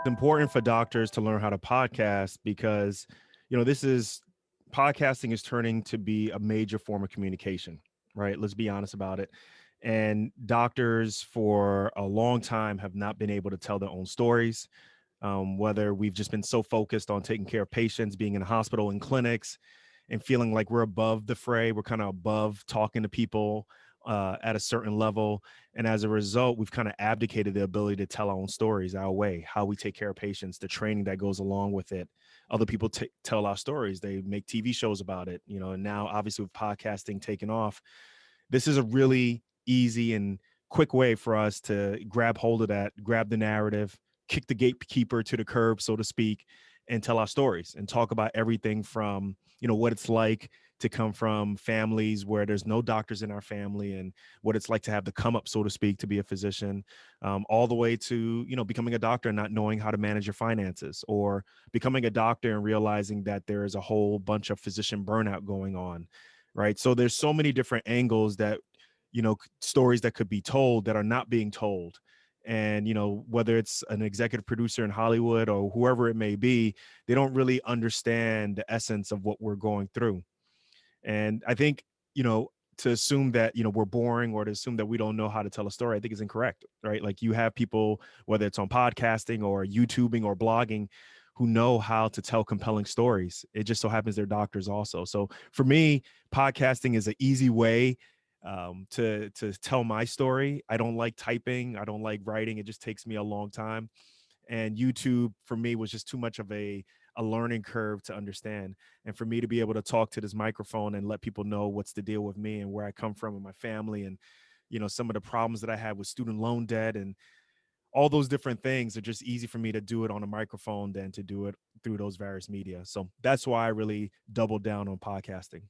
important for doctors to learn how to podcast because, this is podcasting is turning to be a major form of communication, right? Let's be honest about it. And doctors for a long time have not been able to tell their own stories, whether we've just been so focused on taking care of patients, being in a hospital and clinics, and feeling like we're above the fray. We're kind of above talking to people at a certain level. And as a result, we've kind of abdicated the ability to tell our own stories, our way, how we take care of patients, the training that goes along with it. Other people tell our stories. They make TV shows about it, and now obviously with podcasting taking off, this is a really easy and quick way for us to grab hold of that, grab the narrative, kick the gatekeeper to the curb, so to speak, and tell our stories and talk about everything from, what it's like to come from families where there's no doctors in our family and what it's like to have the come up, so to speak, to be a physician, all the way to, becoming a doctor and not knowing how to manage your finances, or becoming a doctor and realizing that there is a whole bunch of physician burnout going on. Right. So there's so many different angles that, stories that could be told that are not being told. And, whether it's an executive producer in Hollywood or whoever it may be, they don't really understand the essence of what we're going through. And I think, to assume that, we're boring, or to assume that we don't know how to tell a story, I think is incorrect, right? Like, you have people, whether it's on podcasting or YouTubing or blogging, who know how to tell compelling stories. It just so happens they're doctors also. So for me, podcasting is an easy way to tell my story. I don't like typing. I don't like writing. It just takes me a long time. And YouTube for me was just too much of a learning curve to understand. And for me to be able to talk to this microphone and let people know what's the deal with me and where I come from and my family, and, some of the problems that I had with student loan debt and all those different things, are just easy for me to do it on a microphone than to do it through those various media. So that's why I really doubled down on podcasting.